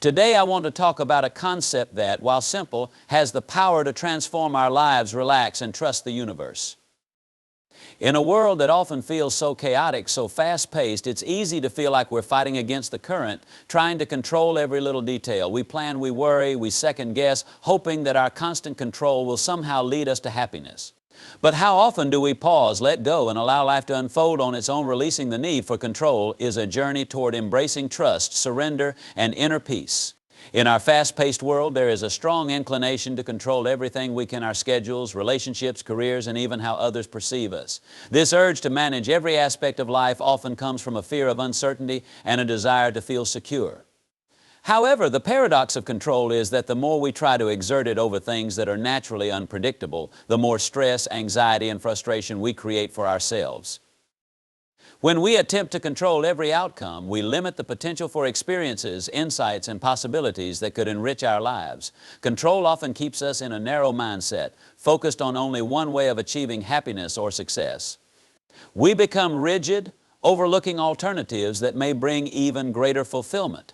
Today I want to talk about a concept that, while simple, has the power to transform our lives, relax, and trust the universe. In a world that often feels so chaotic, so fast-paced, it's easy to feel like we're fighting against the current, trying to control every little detail. We plan, we worry, we second-guess, hoping that our constant control will somehow lead us to happiness. But how often do we pause, let go, and allow life to unfold on its own? Releasing the need for control is a journey toward embracing trust, surrender, and inner peace. In our fast-paced world, there is a strong inclination to control everything we can: our schedules, relationships, careers, and even how others perceive us. This urge to manage every aspect of life often comes from a fear of uncertainty and a desire to feel secure. However, the paradox of control is that the more we try to exert it over things that are naturally unpredictable, the more stress, anxiety, and frustration we create for ourselves. When we attempt to control every outcome, we limit the potential for experiences, insights, and possibilities that could enrich our lives. Control often keeps us in a narrow mindset, focused on only one way of achieving happiness or success. We become rigid, overlooking alternatives that may bring even greater fulfillment.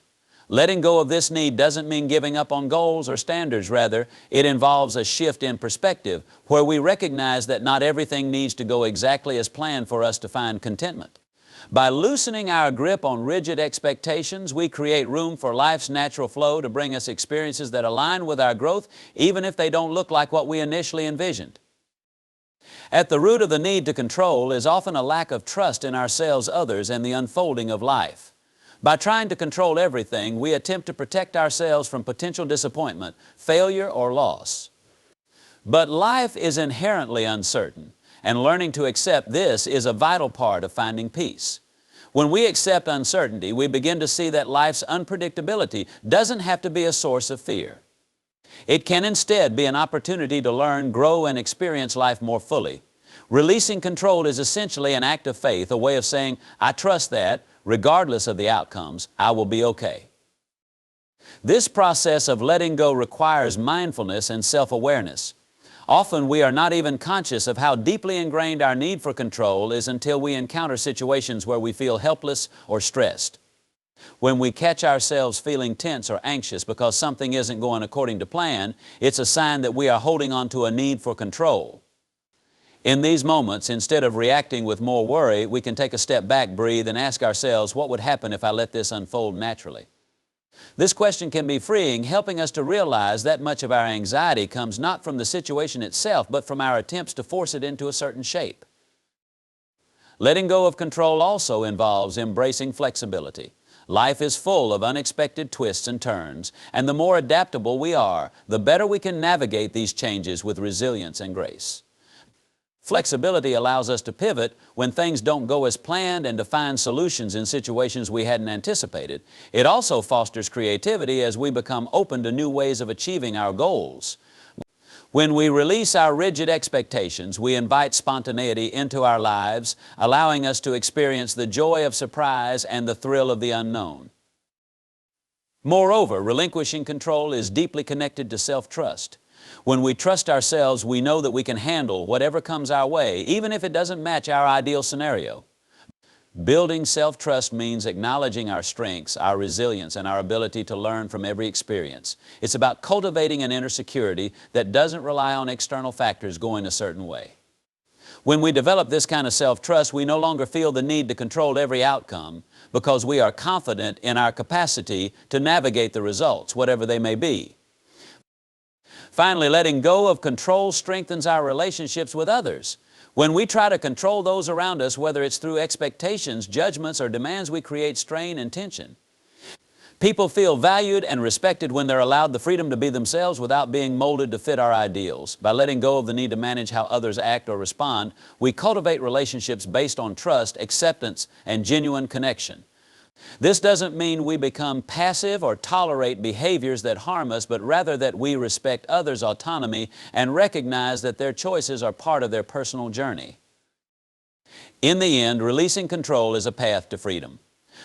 Letting go of this need doesn't mean giving up on goals or standards. Rather, it involves a shift in perspective, where we recognize that not everything needs to go exactly as planned for us to find contentment. By loosening our grip on rigid expectations, we create room for life's natural flow to bring us experiences that align with our growth, even if they don't look like what we initially envisioned. At the root of the need to control is often a lack of trust in ourselves, others, and the unfolding of life. By trying to control everything, we attempt to protect ourselves from potential disappointment, failure, or loss. But life is inherently uncertain, and learning to accept this is a vital part of finding peace. When we accept uncertainty, we begin to see that life's unpredictability doesn't have to be a source of fear. It can instead be an opportunity to learn, grow, and experience life more fully. Releasing control is essentially an act of faith, a way of saying, "I trust that, regardless of the outcomes, I will be okay." This process of letting go requires mindfulness and self-awareness. Often we are not even conscious of how deeply ingrained our need for control is until we encounter situations where we feel helpless or stressed. When we catch ourselves feeling tense or anxious because something isn't going according to plan, it's a sign that we are holding on to a need for control. In these moments, instead of reacting with more worry, we can take a step back, breathe, and ask ourselves, what would happen if I let this unfold naturally? This question can be freeing, helping us to realize that much of our anxiety comes not from the situation itself, but from our attempts to force it into a certain shape. Letting go of control also involves embracing flexibility. Life is full of unexpected twists and turns, and the more adaptable we are, the better we can navigate these changes with resilience and grace. Flexibility allows us to pivot when things don't go as planned and to find solutions in situations we hadn't anticipated. It also fosters creativity as we become open to new ways of achieving our goals. When we release our rigid expectations, we invite spontaneity into our lives, allowing us to experience the joy of surprise and the thrill of the unknown. Moreover, relinquishing control is deeply connected to self-trust. When we trust ourselves, we know that we can handle whatever comes our way, even if it doesn't match our ideal scenario. Building self-trust means acknowledging our strengths, our resilience, and our ability to learn from every experience. It's about cultivating an inner security that doesn't rely on external factors going a certain way. When we develop this kind of self-trust, we no longer feel the need to control every outcome because we are confident in our capacity to navigate the results, whatever they may be. Finally, letting go of control strengthens our relationships with others. When we try to control those around us, whether it's through expectations, judgments, or demands, we create strain and tension. People feel valued and respected when they're allowed the freedom to be themselves without being molded to fit our ideals. By letting go of the need to manage how others act or respond, we cultivate relationships based on trust, acceptance, and genuine connection. This doesn't mean we become passive or tolerate behaviors that harm us, but rather that we respect others' autonomy and recognize that their choices are part of their personal journey. In the end, releasing control is a path to freedom.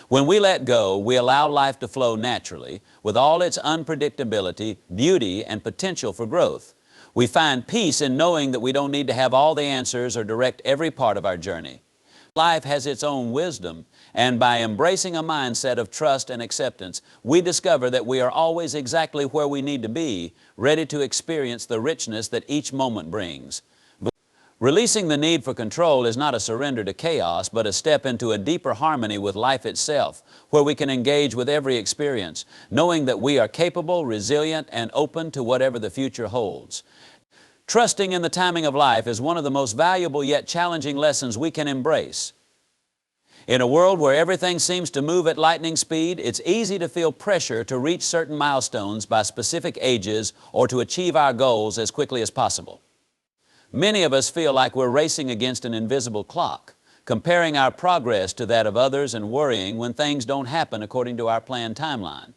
When we let go, we allow life to flow naturally, with all its unpredictability, beauty, and potential for growth. We find peace in knowing that we don't need to have all the answers or direct every part of our journey. Life has its own wisdom, and by embracing a mindset of trust and acceptance, we discover that we are always exactly where we need to be, ready to experience the richness that each moment brings. Releasing the need for control is not a surrender to chaos, but a step into a deeper harmony with life itself, where we can engage with every experience, knowing that we are capable, resilient, and open to whatever the future holds. Trusting in the timing of life is one of the most valuable yet challenging lessons we can embrace. In a world where everything seems to move at lightning speed, it's easy to feel pressure to reach certain milestones by specific ages or to achieve our goals as quickly as possible. Many of us feel like we're racing against an invisible clock, comparing our progress to that of others and worrying when things don't happen according to our planned timeline.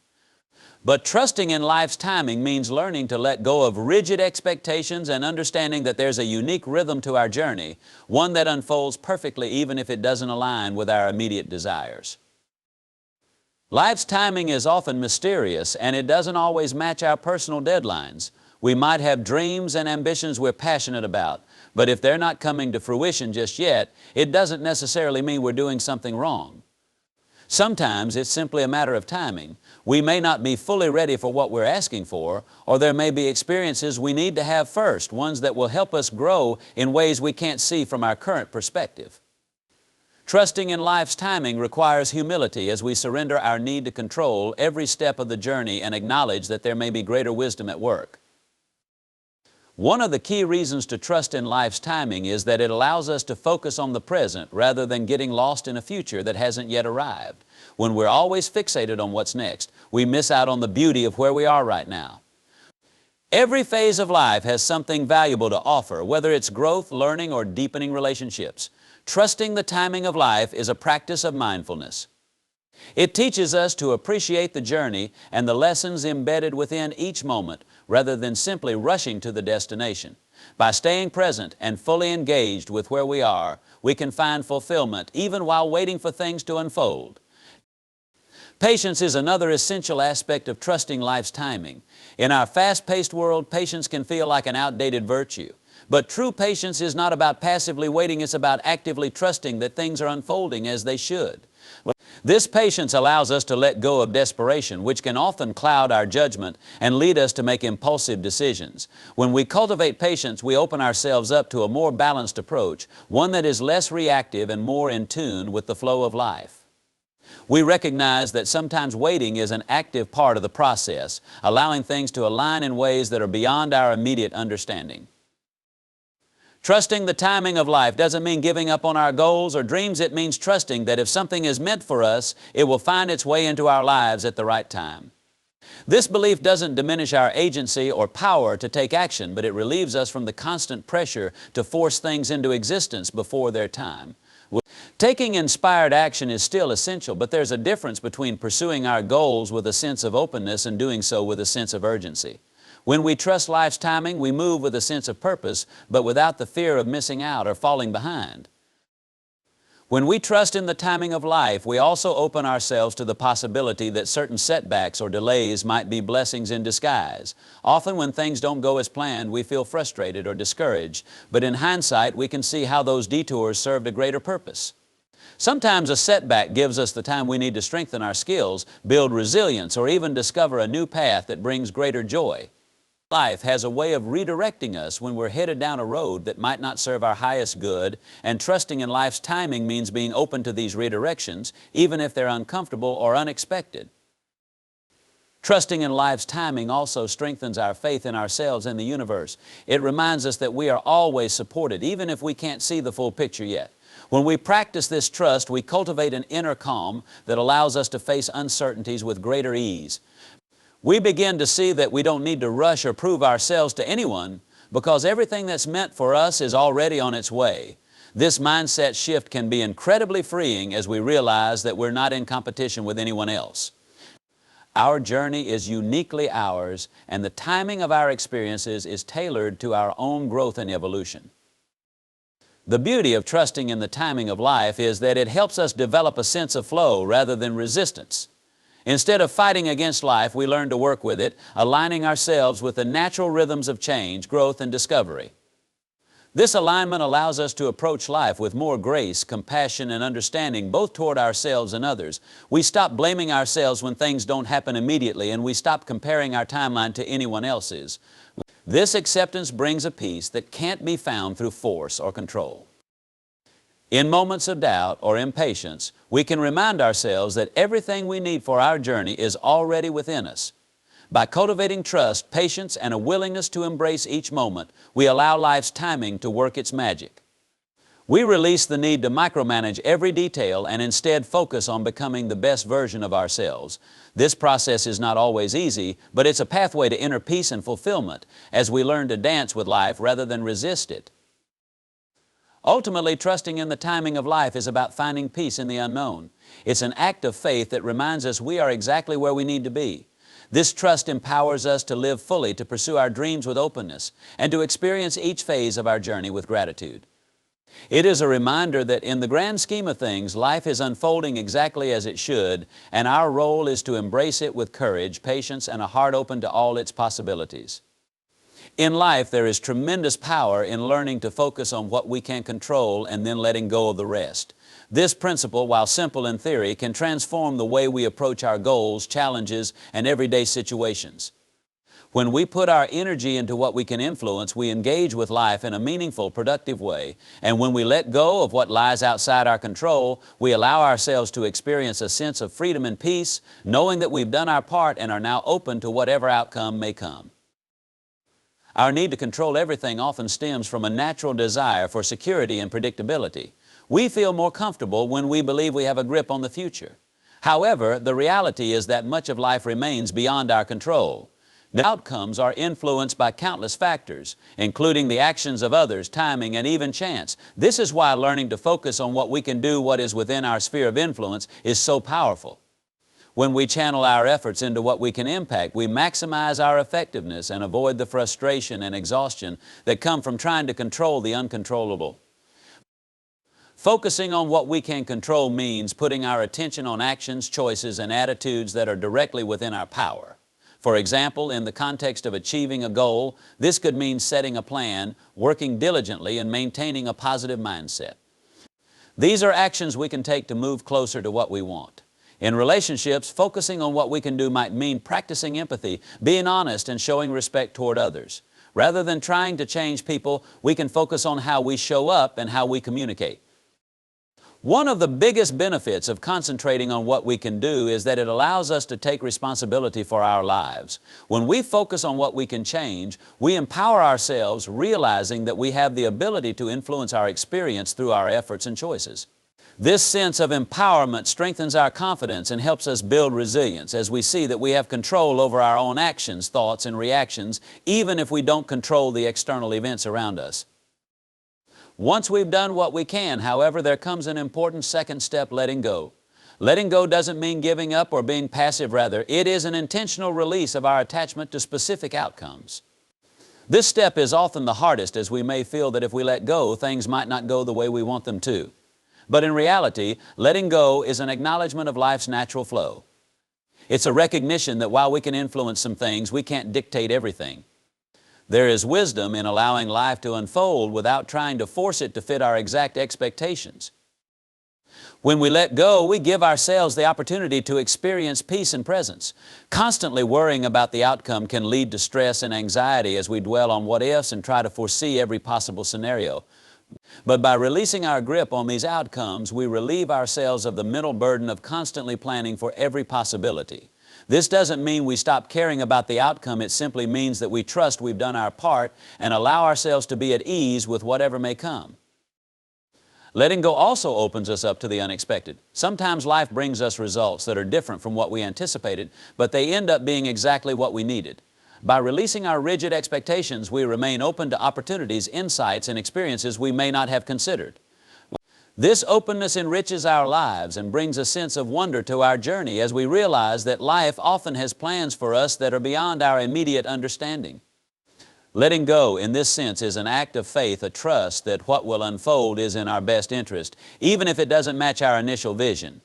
But trusting in life's timing means learning to let go of rigid expectations and understanding that there's a unique rhythm to our journey, one that unfolds perfectly even if it doesn't align with our immediate desires. Life's timing is often mysterious, and it doesn't always match our personal deadlines. We might have dreams and ambitions we're passionate about, but if they're not coming to fruition just yet, it doesn't necessarily mean we're doing something wrong. Sometimes it's simply a matter of timing. We may not be fully ready for what we're asking for, or there may be experiences we need to have first, ones that will help us grow in ways we can't see from our current perspective. Trusting in life's timing requires humility as we surrender our need to control every step of the journey and acknowledge that there may be greater wisdom at work. One of the key reasons to trust in life's timing is that it allows us to focus on the present rather than getting lost in a future that hasn't yet arrived. When we're always fixated on what's next, we miss out on the beauty of where we are right now. Every phase of life has something valuable to offer, whether it's growth, learning, or deepening relationships. Trusting the timing of life is a practice of mindfulness. It teaches us to appreciate the journey and the lessons embedded within each moment, rather than simply rushing to the destination. By staying present and fully engaged with where we are, we can find fulfillment even while waiting for things to unfold. Patience is another essential aspect of trusting life's timing. In our fast-paced world, patience can feel like an outdated virtue. But true patience is not about passively waiting, it's about actively trusting that things are unfolding as they should. This patience allows us to let go of desperation, which can often cloud our judgment and lead us to make impulsive decisions. When we cultivate patience, we open ourselves up to a more balanced approach, one that is less reactive and more in tune with the flow of life. We recognize that sometimes waiting is an active part of the process, allowing things to align in ways that are beyond our immediate understanding. Trusting the timing of life doesn't mean giving up on our goals or dreams. It means trusting that if something is meant for us, it will find its way into our lives at the right time. This belief doesn't diminish our agency or power to take action, but it relieves us from the constant pressure to force things into existence before their time. Taking inspired action is still essential, but there's a difference between pursuing our goals with a sense of openness and doing so with a sense of urgency. When we trust life's timing, we move with a sense of purpose, but without the fear of missing out or falling behind. When we trust in the timing of life, we also open ourselves to the possibility that certain setbacks or delays might be blessings in disguise. Often when things don't go as planned, we feel frustrated or discouraged, but in hindsight, we can see how those detours served a greater purpose. Sometimes a setback gives us the time we need to strengthen our skills, build resilience, or even discover a new path that brings greater joy. Life has a way of redirecting us when we're headed down a road that might not serve our highest good, and trusting in life's timing means being open to these redirections, even if they're uncomfortable or unexpected. Trusting in life's timing also strengthens our faith in ourselves and the universe. It reminds us that we are always supported, even if we can't see the full picture yet. When we practice this trust, we cultivate an inner calm that allows us to face uncertainties with greater ease. We begin to see that we don't need to rush or prove ourselves to anyone because everything that's meant for us is already on its way. This mindset shift can be incredibly freeing as we realize that we're not in competition with anyone else. Our journey is uniquely ours, and the timing of our experiences is tailored to our own growth and evolution. The beauty of trusting in the timing of life is that it helps us develop a sense of flow rather than resistance. Instead of fighting against life, we learn to work with it, aligning ourselves with the natural rhythms of change, growth, and discovery. This alignment allows us to approach life with more grace, compassion, and understanding both toward ourselves and others. We stop blaming ourselves when things don't happen immediately, and we stop comparing our timeline to anyone else's. This acceptance brings a peace that can't be found through force or control. In moments of doubt or impatience, we can remind ourselves that everything we need for our journey is already within us. By cultivating trust, patience, and a willingness to embrace each moment, we allow life's timing to work its magic. We release the need to micromanage every detail and instead focus on becoming the best version of ourselves. This process is not always easy, but it's a pathway to inner peace and fulfillment as we learn to dance with life rather than resist it. Ultimately, trusting in the timing of life is about finding peace in the unknown. It's an act of faith that reminds us we are exactly where we need to be. This trust empowers us to live fully, to pursue our dreams with openness, and to experience each phase of our journey with gratitude. It is a reminder that in the grand scheme of things, life is unfolding exactly as it should, and our role is to embrace it with courage, patience, and a heart open to all its possibilities. In life, there is tremendous power in learning to focus on what we can control and then letting go of the rest. This principle, while simple in theory, can transform the way we approach our goals, challenges, and everyday situations. When we put our energy into what we can influence, we engage with life in a meaningful, productive way. And when we let go of what lies outside our control, we allow ourselves to experience a sense of freedom and peace, knowing that we've done our part and are now open to whatever outcome may come. Our need to control everything often stems from a natural desire for security and predictability. We feel more comfortable when we believe we have a grip on the future. However, the reality is that much of life remains beyond our control. The outcomes are influenced by countless factors, including the actions of others, timing, and even chance. This is why learning to focus on what we can do, what is within our sphere of influence, is so powerful. When we channel our efforts into what we can impact, we maximize our effectiveness and avoid the frustration and exhaustion that come from trying to control the uncontrollable. Focusing on what we can control means putting our attention on actions, choices, and attitudes that are directly within our power. For example, in the context of achieving a goal, this could mean setting a plan, working diligently, and maintaining a positive mindset. These are actions we can take to move closer to what we want. In relationships, focusing on what we can do might mean practicing empathy, being honest, and showing respect toward others. Rather than trying to change people, we can focus on how we show up and how we communicate. One of the biggest benefits of concentrating on what we can do is that it allows us to take responsibility for our lives. When we focus on what we can change, we empower ourselves, realizing that we have the ability to influence our experience through our efforts and choices. This sense of empowerment strengthens our confidence and helps us build resilience as we see that we have control over our own actions, thoughts, and reactions, even if we don't control the external events around us. Once we've done what we can, however, there comes an important second step: letting go. Letting go doesn't mean giving up or being passive. Rather, it is an intentional release of our attachment to specific outcomes. This step is often the hardest, as we may feel that if we let go, things might not go the way we want them to. But in reality, letting go is an acknowledgement of life's natural flow. It's a recognition that while we can influence some things, we can't dictate everything. There is wisdom in allowing life to unfold without trying to force it to fit our exact expectations. When we let go, we give ourselves the opportunity to experience peace and presence. Constantly worrying about the outcome can lead to stress and anxiety as we dwell on what ifs and try to foresee every possible scenario. But by releasing our grip on these outcomes, we relieve ourselves of the mental burden of constantly planning for every possibility. This doesn't mean we stop caring about the outcome. It simply means that we trust we've done our part and allow ourselves to be at ease with whatever may come. Letting go also opens us up to the unexpected. Sometimes life brings us results that are different from what we anticipated, but they end up being exactly what we needed. By releasing our rigid expectations, we remain open to opportunities, insights, and experiences we may not have considered. This openness enriches our lives and brings a sense of wonder to our journey as we realize that life often has plans for us that are beyond our immediate understanding. Letting go in this sense is an act of faith, a trust that what will unfold is in our best interest, even if it doesn't match our initial vision.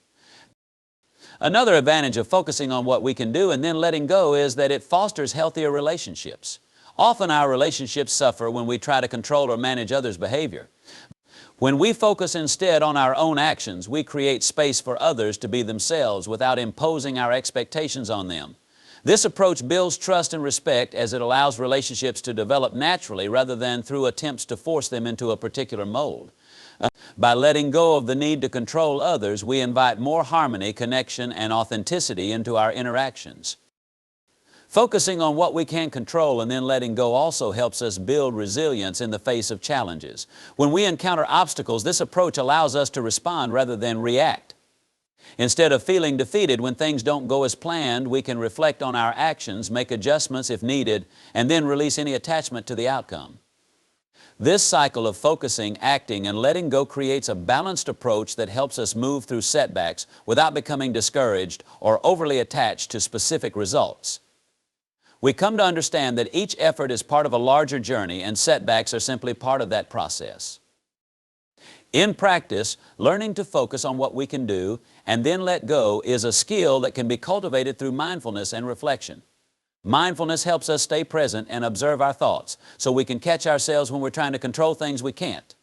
Another advantage of focusing on what we can do and then letting go is that it fosters healthier relationships. Often our relationships suffer when we try to control or manage others' behavior. When we focus instead on our own actions, we create space for others to be themselves without imposing our expectations on them. This approach builds trust and respect as it allows relationships to develop naturally rather than through attempts to force them into a particular mold. By letting go of the need to control others, we invite more harmony, connection, and authenticity into our interactions. Focusing on what we can control and then letting go also helps us build resilience in the face of challenges. When we encounter obstacles, this approach allows us to respond rather than react. Instead of feeling defeated when things don't go as planned, we can reflect on our actions, make adjustments if needed, and then release any attachment to the outcome. This cycle of focusing, acting, and letting go creates a balanced approach that helps us move through setbacks without becoming discouraged or overly attached to specific results. We come to understand that each effort is part of a larger journey, and setbacks are simply part of that process. In practice, learning to focus on what we can do and then let go is a skill that can be cultivated through mindfulness and reflection. Mindfulness helps us stay present and observe our thoughts so we can catch ourselves when we're trying to control things we can't.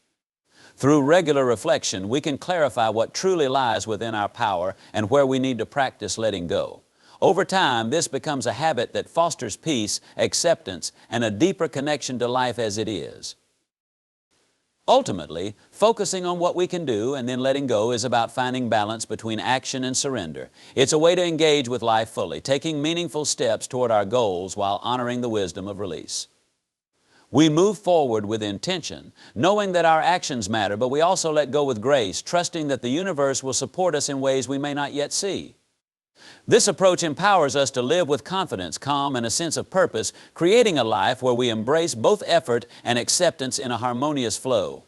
Through regular reflection, we can clarify what truly lies within our power and where we need to practice letting go. Over time, this becomes a habit that fosters peace, acceptance, and a deeper connection to life as it is. Ultimately, focusing on what we can do and then letting go is about finding balance between action and surrender. It's a way to engage with life fully, taking meaningful steps toward our goals while honoring the wisdom of release. We move forward with intention, knowing that our actions matter, but we also let go with grace, trusting that the universe will support us in ways we may not yet see. This approach empowers us to live with confidence, calm, and a sense of purpose, creating a life where we embrace both effort and acceptance in a harmonious flow.